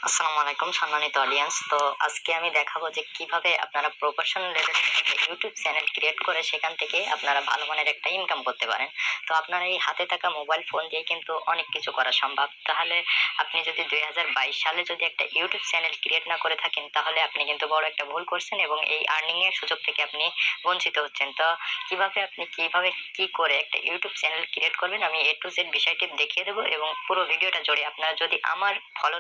আসসালামু আলাইকুম সম্মানিত অডিয়েন্স। তো আজকে আমি দেখাবো যে কিভাবে আপনারা প্রফেশনাল লেভেলের একটা ইউটিউব চ্যানেল ক্রিয়েট করে সেখান থেকে আপনারা ভালো মানের একটা ইনকাম করতে পারেন। তো আপনার এই হাতে থাকা মোবাইল ফোন দিয়ে কিন্তু অনেক কিছু করা সম্ভব। তাহলে আপনি যদি 2022 সালে যদি একটা ইউটিউব চ্যানেল ক্রিয়েট না করে থাকেন তাহলে আপনি কিন্তু বড় একটা ভুল করছেন এবং এই আর্নিং এর সুযোগ থেকে আপনি বঞ্চিত হচ্ছেন। তো কিভাবে কি করে একটা ইউটিউব চ্যানেল ক্রিয়েট করবেন আমি এ টু জেড বিষয়টি দেখিয়ে দেবো এবং পুরো ভিডিওটা জুড়ে আপনারা যদি আমার ফলো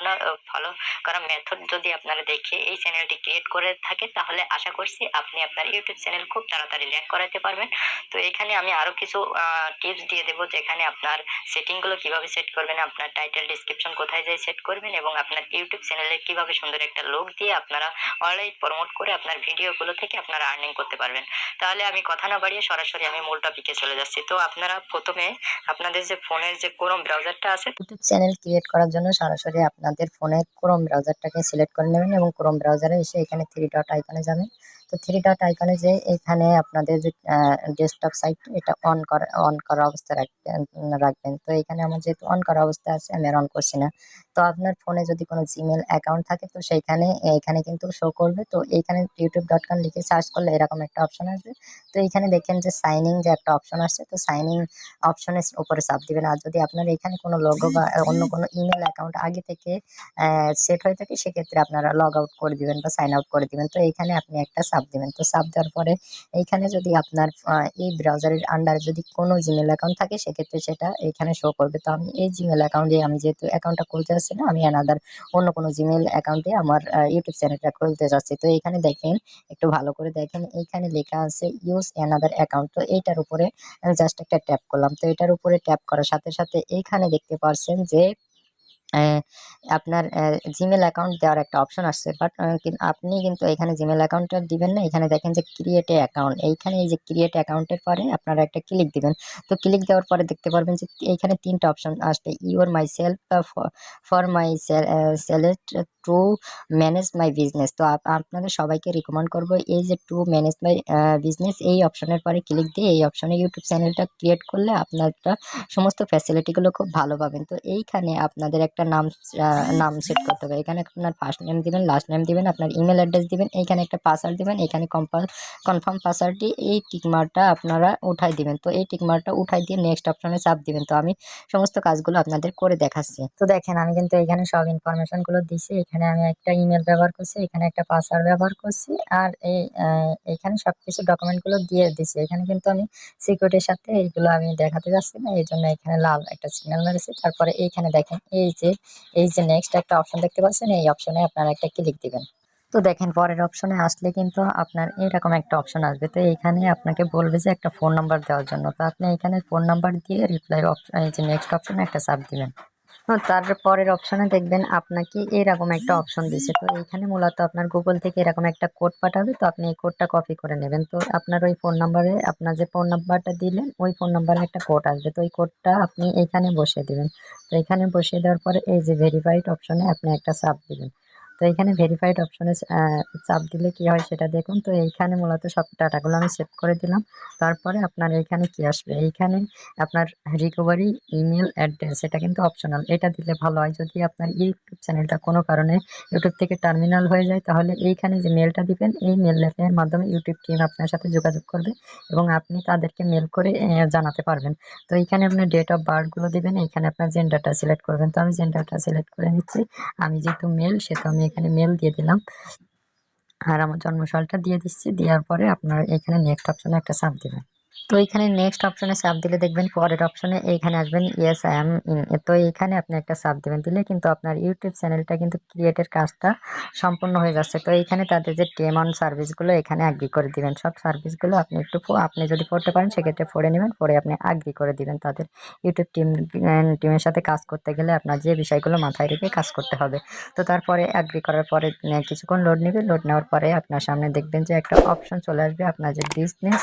করা মেথড যদি আপনারা দেখে এই চ্যানেলটি ক্রিয়েট করে থাকে তাহলে আশা করছি আপনি আপনার ইউটিউব চ্যানেল খুব তাড়াতাড়ি র্যাঙ্ক করাতে পারবেন। তো এখানে আমি আরো কিছু টিপস দিয়ে দেবো যেখানে আপনার সেটিং গুলো কিভাবে সেট করবেন, আপনার টাইটেল ডিসক্রিপশন কোথায় যাই সেট করবেন এবং আপনার ইউটিউব চ্যানেলে কিভাবে সুন্দর একটা লোক দিয়ে আপনারা অনলাইন প্রমোট করে আপনার ভিডিওগুলো থেকে আপনারা আর্নিং করতে পারবেন। তাহলে আমি কথা না বাড়িয়ে সরাসরি আমি মূল টপিকে চলে যাচ্ছি। তো আপনারা প্রথমে আপনাদের যে ফোনের যে ক্রোম ব্রাউজারটা আছে ইউটিউব চ্যানেল ক্রিয়েট করার জন্য সরাসরি আপনাদের ফোনের ক্রোম ব্রাউজারটাকে সিলেক্ট করে নেবেন এবং ক্রোম ব্রাউজারে এসে এখানে থ্রি ডট আইকনে যাবেন। তো থ্রি ডট আইকনে যে এখানে আপনাদের যে ডেস্কটপ সাইট এটা অন করা অবস্থায় রাখবেন। তো এখানে আমার যেহেতু অন করা অবস্থায় আছে আমি আর অন করছি না। তো আপনার ফোনে যদি কোনো জিমেল অ্যাকাউন্ট থাকে তো সেইখানে এখানে কিন্তু শো করবে। তো এইখানে youtube.com লিখে সার্চ করলে এরকম একটা অপশন আসবে। তো এইখানে দেখেন যে সাইন ইন যে একটা অপশন আসছে, তো সাইন ইন অপশনের উপরে চাপ দিবেন। আর যদি আপনার এখানে কোনো লোগো বা অন্য কোনো ইমেল অ্যাকাউন্ট আগে থেকে সেট হয়ে থাকে সেক্ষেত্রে আপনারা লগ আউট করে দিবেন বা সাইন আউট করে দিবেন। তো এইখানে আপনি একটা চাপ দিবেন। তো চাপ দেওয়ার পরে এইখানে যদি আপনার এই ব্রাউজারের আন্ডারে যদি কোনো জিমেল অ্যাকাউন্ট থাকে সেক্ষেত্রে সেটা এইখানে শো করবে। তো আমি এই জিমেল অ্যাকাউন্টে আমি যেহেতু অ্যাকাউন্টটা খুলতে যাচ্ছি না, আমি অন্য কোনো জিমেল অ্যাকাউন্টে আমার ইউটিউব চ্যানেলটা খুলতে যাচ্ছি। তো এখানে দেখেন, একটু ভালো করে দেখেন, এইখানে লেখা আছে ইউজ অ্যানাদার অ্যাকাউন্ট। তো এইটার উপরে আমি জাস্ট একটা ট্যাপ করলাম। তো এটার উপরে ট্যাপ করার সাথে সাথে এইখানে দেখতে পাচ্ছেন যে আহ, আপনার জিমেল অ্যাকাউন্ট দেওয়ার একটা অপশন আসছে, বাট আপনি কিন্তু এখানে জিমেল অ্যাকাউন্টটা দিবেন না। এখানে দেখেন যে ক্রিয়েট এ অ্যাকাউন্ট, এইখানে এই যে ক্রিয়েট অ্যাকাউন্টের পরে আপনারা একটা ক্লিক দিবেন। তো ক্লিক দেওয়ার পরে দেখতে পারবেন যে এইখানে তিনটা অপশন আসবে, your my self, for my select, to manage my business. তো আপনাদের সবাইকে রিকমেন্ড করবো এই যে টু ম্যানেজ মাই বিজনেস এই অপশনের পরে ক্লিক দিয়ে এই অপশনে ইউটিউব চ্যানেলটা ক্রিয়েট করলে আপনারা সমস্ত ফ্যাসিলিটিগুলো খুব ভালো পাবেন। তো এইখানে আপনাদের একটা নাম সেট করতে হবে। এখানে আপনার ফার্স্ট নেম দিবেন, লাস্ট নেম দিবেন, আপনার ইমেল অ্যাড্রেস দিবেন, এইখানে একটা পাসওয়ার্ড দিবেন, এখানে কনফার্ম পাসওয়ার্ডটি এই টিকমার্কটা আপনারা উঠাই দিবেন। তো এই টিকমার্কটা উঠাই দিয়ে নেক্সট অপশনে চাপ দিবেন। তো আমি সমস্ত কাজগুলো আপনাদের করে দেখাচ্ছি। তো দেখেন আমি কিন্তু এখানে সব ইনফরমেশন গুলো দিছি। এখানে আমি একটা ইমেল ব্যবহার করছি, এখানে একটা পাসওয়ার্ড ব্যবহার করছি, আর এখানে সবকিছু ডকুমেন্ট গুলো দিয়ে দিছি। এখানে কিন্তু আমি সিকিউরিটির সাথে এইগুলো আমি দেখাতে যাচ্ছি না, এই জন্য এখানে লাল একটা সিগন্যাল মেরেছি। তারপরে এইখানে দেখেন এই যে নেক্সট একটা অপশন দেখতে পাচ্ছেন, এই অপশনে আপনারা একটা ক্লিক দিবেন। তো দেখেন পরের অপশনে আসলে কিন্তু আপনার এরকম একটা অপশন আসবে। তো এইখানে আপনাকে বলবে যে একটা ফোন নাম্বার দেওয়ার জন্য। তো আপনি এখানে ফোন নাম্বার দিয়ে রিপ্লাই অপশন, এই যে নেক্সট অপশনে একটা চাপ দিবেন। তার পরের অপশনে দেখবেন আপনাকে এরকম একটা অপশন দিছে। তো এইখানে মূলত আপনার গুগল থেকে এরকম একটা কোড পাঠাবে। তো আপনি এই কোডটা কপি করে নেবেন। তো আপনার ওই ফোন নাম্বারে আপনার যে ফোন নাম্বারটা দিলেন ওই ফোন নাম্বারে একটা কোড আসবে। তো ওই কোডটা আপনি এখানে বসিয়ে দিবেন। তো এখানে বসিয়ে দেওয়ার পরে এই যে ভেরিফাইড অপশনে আপনি একটা চাপ দিবেন। তো এখানে ভেরিফাইড অপশনে চাপ দিলে কি হয় সেটা দেখুন। তো এইখানে মূলত সব ডাটাগুলো আমি সেভ করে দিলাম। তারপরে আপনার এইখানে কি আসবে, এইখানে আপনার রিকভারি ইমেল অ্যাড্রেস, এটা কিন্তু অপশনাল, এটা দিলে ভালো হয়। যদি আপনার ইউটিউব চ্যানেলটা কোনো কারণে ইউটিউব থেকে টার্মিনাল হয়ে যায় তাহলে এইখানে যে মেলটা দিবেন এই মেলের মাধ্যমে ইউটিউব টিম আপনার সাথে যোগাযোগ করবে এবং আপনি তাদেরকে মেল করে জানাতে পারবেন। তো এইখানে আপনার ডেট অফ বার্থগুলো দিবেন, এইখানে আপনার জেন্ডারটা সিলেক্ট করবেন। তো আমি জেন্ডারটা সিলেক্ট করে নিচ্ছি, আমি যেহেতু মেল সেহেতু আমি এখানে মেল দিয়ে দিলাম, আর আমার জন্মসালটা দিয়ে দিচ্ছি। দেওয়ার পরে আপনার এখানে নেক্সট অপশনে একটা চাপ দিবেন। তো এখানে নেক্সট অপশনে চাপ দিলে দেখবেন পরের অপশনে এইখানে আসবেন ইয়েস আই এম ইন। তো এইখানে আপনি একটা চাপ দিবেন, দিলে কিন্তু আপনার ইউটিউব চ্যানেলটা কিন্তু ক্রিয়েটের কাজটা সম্পূর্ণ হয়ে যাচ্ছে। তো এইখানে তাদের যে টেম অন সার্ভিসগুলো এখানে আগ্রি করে দিবেন। সব সার্ভিসগুলো আপনি আপনি যদি পড়তে পারেন সেক্ষেত্রে পড়ে নেবেন, পরে আপনি আগ্রি করে দিবেন। তাদের ইউটিউব টিমের সাথে কাজ করতে গেলে আপনার যে বিষয়গুলো মাথায় রেখে কাজ করতে হবে। তো তারপরে আগ্রি করার পরে কিছুক্ষণ লোড নেবে, লোড নেওয়ার পরে আপনার সামনে দেখবেন যে একটা অপশন চলে আসবে, আপনার যে বিজনেস,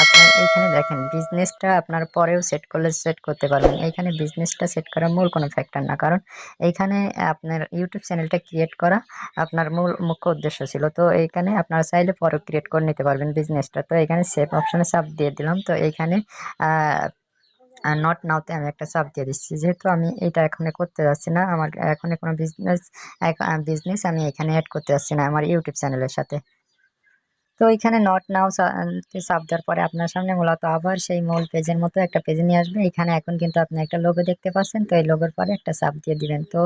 আপনার এইখানে দেখেন বিজনেসটা আপনার পরেও সেট করলে সেট করতে পারবেন। এইখানে বিজনেসটা সেট করা মূল কোনো ফ্যাক্টর না, কারণ এইখানে আপনার ইউটিউব চ্যানেলটা ক্রিয়েট করা আপনার মুখ্য উদ্দেশ্য ছিল। তো এইখানে আপনারা চাইলে পরেও ক্রিয়েট করে নিতে পারবেন বিজনেসটা। তো এখানে সেভ অপশনে চাপ দিয়ে দিলাম। তো এইখানে নট নাওতে আমি একটা চাপ দিয়ে দিচ্ছি। যেহেতু আমি এটা এখন করতে যাচ্ছি না, আমার এখন কোনো বিজনেস আমি এখানে অ্যাড করতে যাচ্ছি না আমার ইউটিউব চ্যানেলের সাথে। তো এখানে নট নাও চাপ দেওয়ার পরে আপনার সামনে মূলত আবার সেই মূল পেজের মতো একটা পেজে নিয়ে আসবে। এখানে এখন কিন্তু আপনি একটা লোগো দেখতে পাচ্ছেন, তো এই লোগোর পরে একটা সাব দিয়ে দিবেন। তো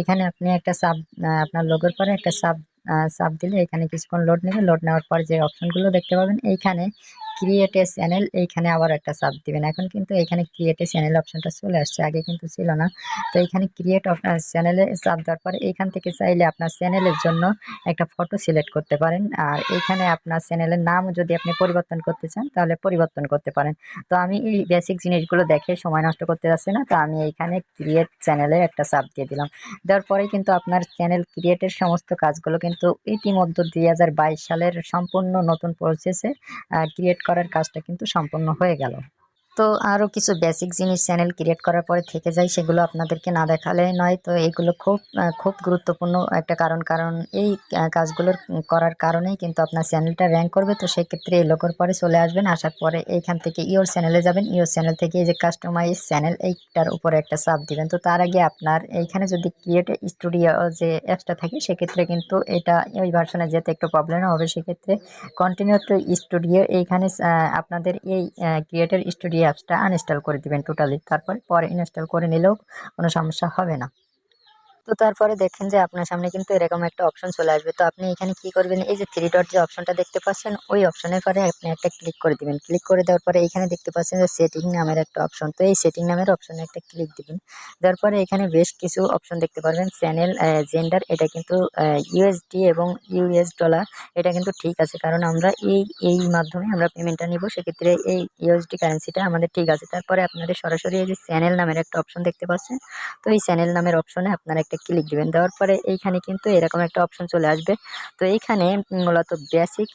এখানে আপনি একটা সাব, আপনার লোগোর পরে একটা সাব সাব দিলে এখানে কিছুক্ষণ লোড নেবে। লোড নেওয়ার পর যে অপশনগুলো দেখতে পাবেন এইখানে ক্রিয়েট এ চ্যানেল, এইখানে আবার একটা সাব দিবেন। এখন কিন্তু এখানে ক্রিয়েট এ চ্যানেল অপশনটা চলে আসছে, আগে কিন্তু ছিল না। তো এখানে ক্রিয়েট চ্যানেলে সাব দেওয়ার পরে এইখান থেকে চাইলে আপনার চ্যানেলের জন্য একটা ফটো সিলেক্ট করতে পারেন। আর এখানে আপনার চ্যানেলের নাম যদি আপনি পরিবর্তন করতে চান তাহলে পরিবর্তন করতে পারেন। তো আমি এই বেসিক জিনিসগুলো দেখে সময় নষ্ট করতে যাচ্ছি না, তো আমি এইখানে ক্রিয়েট চ্যানেলে একটা চাপ দিয়ে দিলাম। দেওয়ার পরে কিন্তু আপনার চ্যানেল ক্রিয়েটের সমস্ত কাজগুলো কিন্তু ইতিমধ্যে 2022 সালের সম্পূর্ণ নতুন প্রসেসে ক্রিয়েট করার কাজটা কিন্তু সম্পূর্ণ হয়ে গেল। তো আরো কিছু বেসিক জিনিস চ্যানেল ক্রিয়েট করার পরে থেকে যায়, সেগুলো আপনাদেরকে না দেখালে নয়। তো এগুলো খুব গুরুত্বপূর্ণ একটা কারণ এই কাজগুলো করার কারণেই কিন্তু আপনার চ্যানেলটা র্যাঙ্ক করবে। তো সেক্ষেত্রে এই লোগোর পরে চলে আসবেন, আসার পরে এইখান থেকে ইওর চ্যানেলে যাবেন। ইওর চ্যানেল থেকে এই যে কাস্টমাইজ চ্যানেল, এইটার উপরে একটা চাপ দিবেন। তো তার আগে আপনার এইখানে যদি ক্রিয়েট স্টুডিও যে অ্যাপসটা থাকে সেক্ষেত্রে কিন্তু এটা ওই ভার্সনে যেতে একটু প্রবলেম হবে। সেক্ষেত্রে কন্টিনিউ টু স্টুডিও এইখানে আপনাদের এই ক্রিয়েটর স্টুডিও অ্যাপসটা আনইনস্টল করে দিবেন টোটালি। তারপরে পরে ইনস্টল করে নিলেও কোনো সমস্যা হবে না। তো তারপরে দেখেন যে আপনার সামনে কিন্তু এরকম একটা অপশন চলে আসবে। তো আপনি এখানে কি করবেন, এই যে থ্রি ডট যে অপশনটা দেখতে পাচ্ছেন ওই অপশনের পরে আপনি একটা ক্লিক করে দিবেন। ক্লিক করে দেওয়ার পরে এখানে দেখতে পাচ্ছেন যে সেটিং নামের একটা অপশন, তো এই সেটিং নামের অপশনে একটা ক্লিক দিবেন। দেওয়ার পরে এখানে বেশ কিছু অপশন দেখতে পারবেন। চ্যানেল জেন্ডার, এটা কিন্তু ইউএসডি এবং ইউএস ডলার, এটা কিন্তু ঠিক আছে, কারণ আমরা এই মাধ্যমে আমরা পেমেন্টটা নিব। সেক্ষেত্রে এই ইউএসডি কারেন্সিটা আমাদের ঠিক আছে। তারপরে আপনাদের সরাসরি এই যে চ্যানেল নামের একটা অপশন দেখতে পাচ্ছেন, তো এই চ্যানেল নামের অপশনে আপনারা একটা ক্লিক দিবেন। দেওয়ার পরে এইখানে কিন্তু এরকম একটা অপশন চলে আসবে। তো এইখানে মূলত বেসিক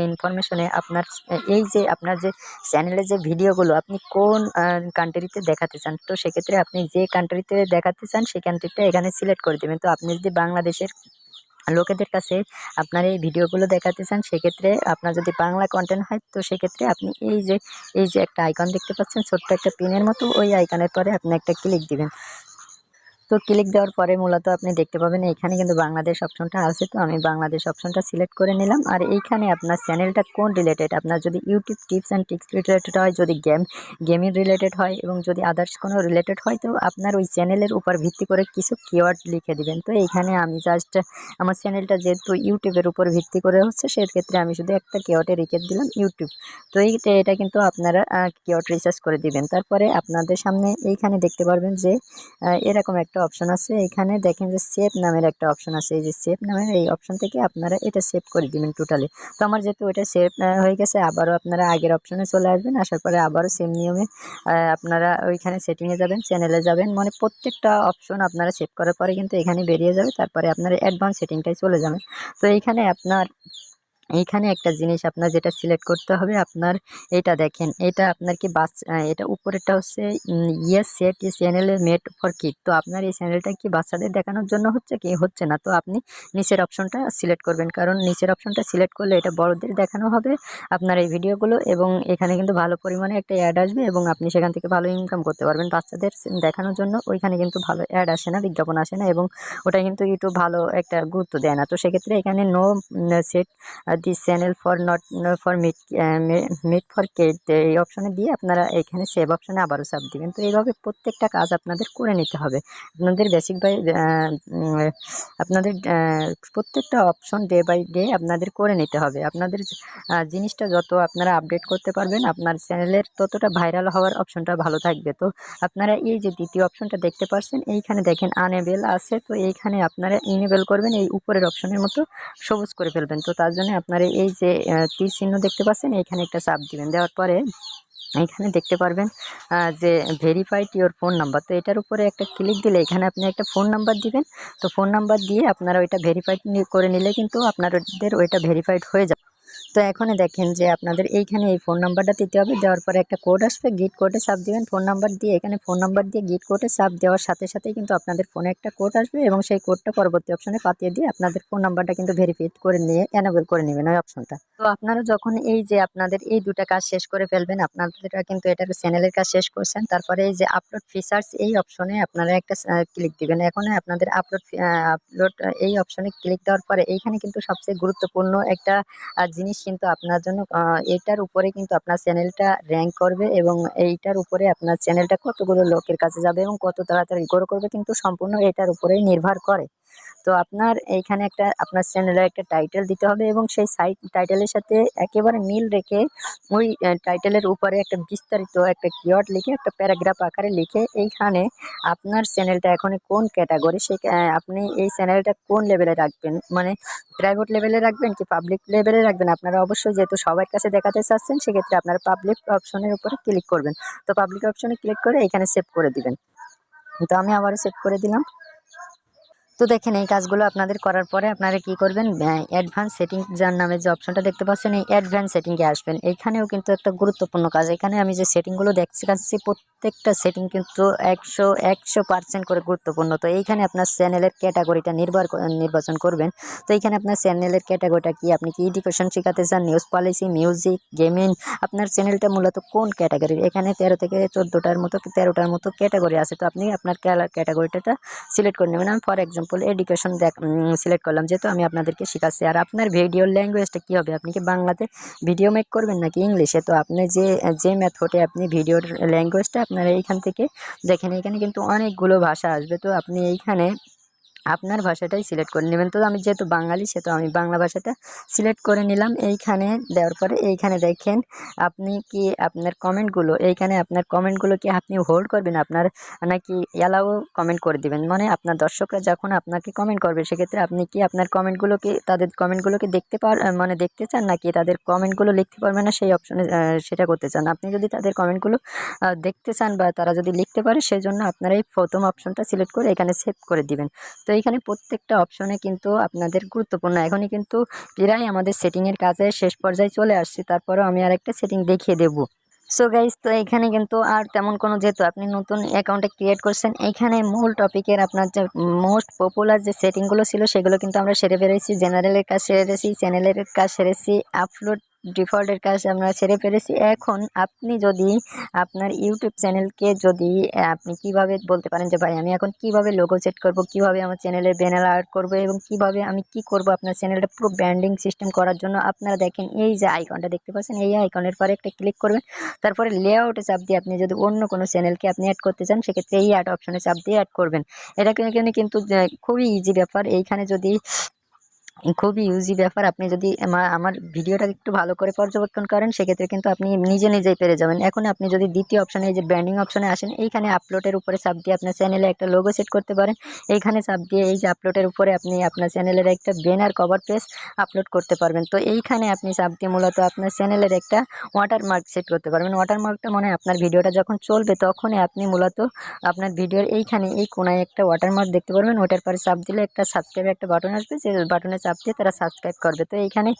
ইনফরমেশনে আপনার এই যে আপনার যে চ্যানেলের যে ভিডিওগুলো আপনি কোন কান্ট্রিতে দেখাতে চান, তো সেক্ষেত্রে আপনি যে কান্ট্রিতে দেখাতে চান সেই কান্ট্রিটা এখানে সিলেক্ট করে দেবেন। তো আপনি যদি বাংলাদেশের লোকেদের কাছে আপনার এই ভিডিওগুলো দেখাতে চান, সেক্ষেত্রে আপনার যদি বাংলা কন্টেন্ট হয় তো সেক্ষেত্রে আপনি এই যে একটা আইকন দেখতে পাচ্ছেন ছোট্ট একটা পিনের মতো, ওই আইকনের পরে আপনি একটা ক্লিক দিবেন। তো ক্লিক দেওয়ার পরে মূলত আপনি দেখতে পাবেন এখানে কিন্তু বাংলাদেশ অপশনটা আছে। তো আমি বাংলাদেশ অপশনটা সিলেক্ট করে নিলাম। আর এইখানে আপনার চ্যানেলটা কোন রিলেটেড, আপনার যদি YouTube tips and tricks related হয়, যদি গেমিং রিলেটেড হয় এবং যদি আদার্স কোনো রিলেটেড হয়, তো আপনার ওই চ্যানেলের উপর ভিত্তি করে কিছু কিওয়ার্ড লিখে দিবেন। তো এইখানে আমি জাস্ট আমার চ্যানেলটা যেহেতু ইউটিউবের উপর ভিত্তি করে হচ্ছে, সেক্ষেত্রে আমি শুধু একটা কিওয়ার্ডে রেখে দিলাম ইউটিউব। তো এটা কিন্তু আপনারা কিওয়ার্ড রিসার্চ করে দিবেন। তারপরে আপনাদের সামনে এইখানে দেখতে পারবেন যে এরকম একটা অপশন আছে। এখানে দেখেন যে সেভ নামের একটা অপশন আছে, এই যে সেভ নামের এই অপশন থেকে আপনারা এটা সেভ করে দিবেন টোটালি। তো আমার যেহেতু এটা সেভ হয়ে গেছে, আবারও আপনারা আগের অপশনে চলে আসবেন। আসার পরে আবারও সেম নিয়মে আপনারা ওইখানে সেটিংয়ে যাবেন, চ্যানেলে যাবেন, মানে প্রত্যেকটা অপশন আপনারা সেভ করার পরে কিন্তু এখানে বেরিয়ে যাবে। তারপরে আপনারা অ্যাডভান্স সেটিংটাই চলে যাবেন। তো এইখানে একটা জিনিস আপনার যেটা সিলেক্ট করতে হবে, আপনার এটা দেখেন, এটা আপনার কি এটা উপরেরটা হচ্ছে ইয়েস সেট এই চ্যানেলের মেড ফর কিড। তো আপনার এই চ্যানেলটা কি বাচ্চাদের দেখানোর জন্য হচ্ছে কি হচ্ছে না, তো আপনি নিচের অপশনটা সিলেক্ট করবেন, কারণ নিচের অপশনটা সিলেক্ট করলে এটা বড়দের দেখানো হবে আপনার এই ভিডিওগুলো, এবং এখানে কিন্তু ভালো পরিমাণে একটা অ্যাড আসবে এবং আপনি সেখান থেকে ভালো ইনকাম করতে পারবেন। বাচ্চাদের দেখানোর জন্য ওইখানে কিন্তু ভালো অ্যাড আসে না, বিজ্ঞাপন আসে না, এবং ওটা কিন্তু ইউটিউব ভালো একটা গুরুত্ব দেয় না। তো সেক্ষেত্রে এখানে no set this channel for not for made for kid এই অপশনে দিয়ে আপনারা এখানে সেভ অপশনে আবারও চাপ দিবেন। তো এইভাবে প্রত্যেকটা কাজ আপনাদের করে নিতে হবে। আপনাদের বেসিক বাই আপনাদের প্রত্যেকটা অপশন ডে বাই ডে আপনাদের করে নিতে হবে। আপনাদের জিনিসটা যত আপনারা আপডেট করতে পারবেন আপনার চ্যানেলের ততটা ভাইরাল হওয়ার অপশনটা ভালো থাকবে। তো আপনারা এই যে দ্বিতীয় অপশনটা দেখতে পাচ্ছেন, এইখানে দেখেন আনএবেল আছে, তো এইখানে আপনারা ইনেবেল করবেন, এই উপরের অপশনের মতো সবুজ করে ফেলবেন। তো তার জন্য আপনারা এই যে তীর চিহ্ন দেখতে পাচ্ছেন এইখানে একটা চাপ দিবেন। দেওয়ার পরে এখানে দেখতে পারবেন যে ভেরিফাইড ইওর ফোন নাম্বার, তো এটার উপরে একটা ক্লিক দিলে এখানে আপনি একটা ফোন নাম্বার দিবেন। তো ফোন নাম্বার দিয়ে আপনারা ওইটা ভেরিফাইড করে নিলে কিন্তু আপনাদের ওইটা ভেরিফাইড হয়ে যাবে। তো এখন দেখেন যে আপনাদের এইখানে এই ফোন নাম্বারটা দিতে হবে, দেওয়ার পরে একটা কোড আসবে, গিট কোডে চাপ দিবেন ফোন নাম্বার দিয়ে। এখানে ফোন নাম্বার দিয়ে গিট কোডে চাপ দেওয়ার সাথে সাথেই কিন্তু আপনাদের ফোনে একটা কোড আসবে এবং সেই কোডটা পরবর্তী অপশনে পাঠিয়ে দিয়ে আপনাদের ফোন নাম্বারটা কিন্তু ভেরিফাইড করে নিয়ে এনেবল করে নেবেন ওই অপশনটা। তো আপনারা যখন এই যে আপনাদের এই দুটা কাজ শেষ করে ফেলবেন, আপনারা কিন্তু এটার চ্যানেলের কাজ শেষ করছেন, তারপরে এই যে আপলোড ফিচার্স এই অপশনে আপনারা একটা ক্লিক দিবেন। এখন আপনাদের আপলোড এই অপশনে ক্লিক দেওয়ার পরে এইখানে কিন্তু সবচেয়ে গুরুত্বপূর্ণ একটা জিনিস কিন্তু আপনার জন্য, এটার উপরে কিন্তু আপনার চ্যানেলটা র্যাঙ্ক করবে এবং এইটার উপরে আপনার চ্যানেলটা কতগুলো লোকের কাছে যাবে এবং কত তাড়াতাড়ি গ্রো করবে কিন্তু সম্পূর্ণ এটার উপরেই নির্ভর করে। তো আপনার এইখানে একটা আপনার চ্যানেলের একটা টাইটেল দিতে হবে এবং সেই সাইট টাইটেলের সাথে একেবারে মিল রেখে ওই টাইটেলের উপরে একটা বিস্তারিত একটা কিওয়ার্ড লিখে একটা প্যারাগ্রাফ আকারে লিখে এইখানে আপনার চ্যানেলটা এখন কোন ক্যাটাগরি, সে আপনি এই চ্যানেলটা কোন লেভেলে রাখবেন, মানে প্রাইভেট লেভেলে রাখবেন কি পাবলিক লেভেলে রাখবেন। আপনারা অবশ্যই যেহেতু সবার কাছে দেখাতে চাচ্ছেন সেক্ষেত্রে আপনারা পাবলিক অপশনের উপরে ক্লিক করবেন। তো পাবলিক অপশনে ক্লিক করে এখানে সেভ করে দিবেন। তো আমি আবারও সেভ করে দিলাম। তো দেখেন এই কাজগুলো আপনাদের করার পরে আপনারা কি করবেন, অ্যাডভান্স সেটিং যার নামে যে অপশনটা দেখতে পাচ্ছেন এই অ্যাডভান্স সেটিংয়ে আসবেন। এইখানেও কিন্তু একটা গুরুত্বপূর্ণ কাজ, এখানে আমি যে সেটিংগুলো দেখছি প্রত্যেকটা সেটিং কিন্তু 100% করে গুরুত্বপূর্ণ। তো এইখানে আপনার চ্যানেলের ক্যাটাগরিটা নির্বাচন করবেন। তো এইখানে আপনার চ্যানেলের ক্যাটাগরিটা কি, আপনি কি এডুকেশন শেখাতে চান, নিউজ পলিসি, মিউজিক, গেমিং, আপনার চ্যানেলটা মূলত কোন ক্যাটাগরির। এখানে 13 থেকে 13টার মতো ক্যাটাগরি আছে। তো আপনি আপনার ক্যাটাগরিটা সিলেক্ট করে নেবেন। আমি ফর এক্সাম্পল এডুকেশন সিলেক্ট করলাম, যেহেতু আমি আপনাদেরকে শেখাচ্ছি। আর আপনার ভিডিওর ল্যাঙ্গুয়েজটা কী হবে, আপনি কি বাংলাতে ভিডিও মেক করবেন নাকি ইংলিশে। তো আপনি যে মেথডে আপনি ভিডিওর ল্যাঙ্গুয়েজটা আপনারা এইখান থেকে দেখেন, এখানে কিন্তু অনেকগুলো ভাষা আসবে। তো আপনি এইখানে আপনার ভাষাটাই সিলেক্ট করে নেবেন। তো আমি যেহেতু বাঙালি সেহেতু আমি বাংলা ভাষাটা সিলেক্ট করে নিলাম। এইখানে দেওয়ার পরে এইখানে দেখেন আপনি কি আপনার কমেন্টগুলো, এইখানে আপনার কমেন্টগুলো কি আপনি হোল্ড করবেন আপনার নাকি অ্যালাউ কমেন্ট করে দিবেন, মানে আপনার দর্শকরা যখন আপনাকে কমেন্ট করবে সেক্ষেত্রে আপনি কি আপনার কমেন্টগুলোকে তাদের কমেন্টগুলোকে মানে দেখতে চান নাকি তাদের কমেন্টগুলো লিখতে পারবে না সেই অপশনে সেটা করতে চান। আপনি যদি তাদের কমেন্টগুলো দেখতে চান বা তারা যদি লিখতে পারে সেজন্য আপনারা এই প্রথম অপশনটা সিলেক্ট করে এখানে সেভ করে দিবেন। তো এইখানে প্রত্যেকটা অপশনে কিন্তু আপনাদের গুরুত্বপূর্ণ। এখনই কিন্তু প্রায় আমাদের সেটিংয়ের কাজে শেষ পর্যায়ে চলে আসছি, তারপরেও আমি আরেকটা সেটিং দেখিয়ে দেব। সো গাইস, তো এখানে কিন্তু আর তেমন কোনো, যেহেতু আপনি নতুন অ্যাকাউন্টে ক্রিয়েট করছেন, এইখানে মূল টপিকের আপনার যে মোস্ট পপুলার যে সেটিংগুলো ছিল সেগুলো কিন্তু আমরা সেরে ফেলেছি। জেনারেলের কাজ সেরেছি, চ্যানেলের কাজ সেরেছি, আপলোড ডিফল্টের কাজ আমরা সেরে ফেলেছি। এখন আপনি যদি আপনার ইউটিউব চ্যানেলকে যদি আপনি কিভাবে বলতে পারেন যে ভাই আমি এখন কিভাবে লোগো সেট করব, কিভাবে আমার চ্যানেলের ব্যানার আর্ট করব এবং কিভাবে আমি কি করব আপনার চ্যানেলটা পুরো ব্র্যান্ডিং সিস্টেম করার জন্য, আপনারা দেখেন এই যে আইকনটা দেখতে পাচ্ছেন, এই আইকনের পরে একটা ক্লিক করবেন। তারপরে লেআউটে চাপ দিয়ে আপনি যদি অন্য কোনো চ্যানেলকে আপনি অ্যাড করতে চান সেক্ষেত্রে এই অ্যাড অপশনে চাপ দিয়ে অ্যাড করবেন। এটা এখানে কিন্তু খুবই ইজি ব্যাপার। এইখানে যদি খুবই ইউজি ব্যাপার, আপনি যদি আমার ভিডিওটা একটু ভালো করে পর্যবেক্ষণ করেন সেক্ষেত্রে কিন্তু আপনি নিজেই পেরে যাবেন। এখন আপনি যদি দ্বিতীয় অপশনে এই যে ব্র্যান্ডিং অপশনে আসেন, এইখানে আপলোডের উপরে চাপ দিয়ে আপনার চ্যানেলে একটা লোগো সেট করতে পারেন। এইখানে চাপ দিয়ে এই যে আপলোডের উপরে আপনি আপনার চ্যানেলের একটা ব্যানার কভার পেজ আপলোড করতে পারবেন। তো এইখানে আপনি চাপ দিয়ে মূলত আপনার চ্যানেলের একটা ওয়াটারমার্ক সেট করতে পারবেন। ওয়াটারমার্কটা মানে আপনার ভিডিওটা যখন চলবে তখনই আপনি মূলত আপনার ভিডিওর এইখানে এই কোনায় একটা ওয়াটারমার্ক দেখতে পারবেন। ওটার পরে চাপ দিলে একটা সাবস্ক্রাইব একটা বাটন আসবে, যে বাটনে চাপ দিয়ে তারা সাবস্ক্রাইব করবে। তো এইখানে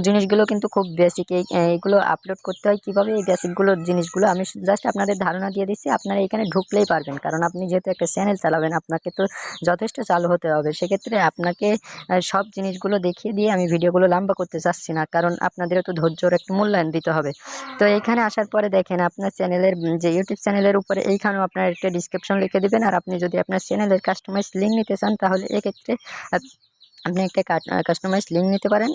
জিনিসগুলো কিন্তু খুব বেসিক, এইগুলো আপলোড করতে হয় কীভাবে, এই বেসিকগুলো জিনিসগুলো আমি জাস্ট আপনাদের ধারণা দিয়ে দিচ্ছি। আপনারা এখানে ঢুকলেই পারবেন, কারণ আপনি যেহেতু একটা চ্যানেল চালাবেন আপনাকে তো যথেষ্ট চালু হতে হবে। সেক্ষেত্রে আপনাকে সব জিনিসগুলো দেখিয়ে দিয়ে আমি ভিডিওগুলো লম্বা করতে চাচ্ছি না, কারণ আপনাদেরও তো ধৈর্যর একটু মূল্যায়ন দিতে হবে। তো এইখানে আসার পরে দেখেন আপনার চ্যানেলের যে ইউটিউব চ্যানেলের উপরে এইখানেও আপনার একটা ডিসক্রিপশন লিখে দিবেন। আর আপনি যদি আপনার চ্যানেলের কাস্টমাইজ লিঙ্ক নিতে চান তাহলে এক্ষেত্রে আপনি একটা কাস্টমাইজ লিঙ্ক নিতে পারেন,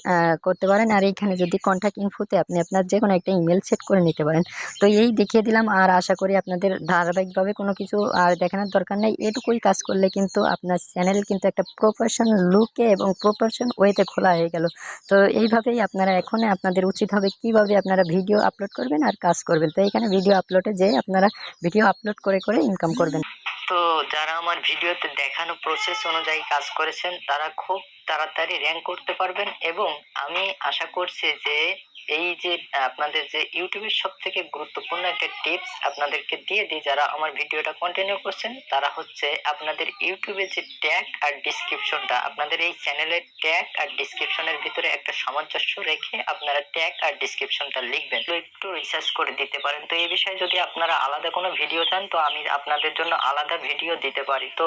করতে পারেন। আর এইখানে যদি কন্ট্যাক্ট ইনফোতে আপনি আপনার যে কোনো একটা ইমেল সেট করে নিতে পারেন। তো এই দেখিয়ে দিলাম, আর আশা করি আপনাদের ধারাবাহিকভাবে কোনো কিছু আর দেখানোর দরকার নেই। এটুকুই কাজ করলে কিন্তু আপনার চ্যানেল কিন্তু একটা প্রফেশনাল লুকে এবং প্রফেশন ওয়েতে খোলা হয়ে গেল। তো এইভাবেই আপনারা এখন আপনাদের উচিত হবে কিভাবে আপনারা ভিডিও আপলোড করবেন আর কাজ করবেন। তো এইখানে ভিডিও আপলোডে যেয়ে আপনারা ভিডিও আপলোড করে ইনকাম করবেন। তো যারা আমার ভিডিওতে দেখানো প্রসেস অনুযায়ী কাজ করেছেন তারা খুব তাড়াতাড়ি র্যাঙ্ক করতে পারবেন এবং আমি আশা করছি যে এই যে আপনাদের যে ইউটিউবের সবথেকে গুরুত্বপূর্ণ একটা টিপস আপনাদেরকে দিয়ে দিই, যারা আমার ভিডিওটা কন্টিনিউ করছেন তারা হচ্ছে আপনাদের ইউটিউবে যে ট্যাগ আর ডিসক্রিপশনটা, আপনাদের এই চ্যানেলের ট্যাগ আর ডিসক্রিপশনের ভিতরে একটা সামঞ্জস্য রেখে আপনারা ট্যাগ আর ডিসক্রিপশনটা লিখবেন। তো একটু রিসার্চ করে দিতে পারেন। তো এই বিষয়ে যদি আপনারা আলাদা কোনো ভিডিও চান তো আমি আপনাদের জন্য আলাদা ভিডিও দিতে পারি। তো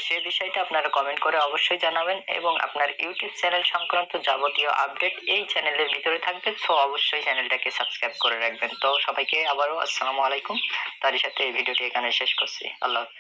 সে বিষয়টা আপনারা কমেন্ট করে অবশ্যই জানাবেন, এবং আপনার ইউটিউব চ্যানেল সংক্রান্ত যাবতীয় আপডেট এই চ্যানেলের ভিতরে থাকবে। সো অবশ্যই চ্যানেলটাকে সাবস্ক্রাইব করে রাখবেন। তো সবাইকে আবারও আসসালামু আলাইকুম। তারই সাথে এই ভিডিওটি এখানে শেষ করছি। আল্লাহ হাফেজ।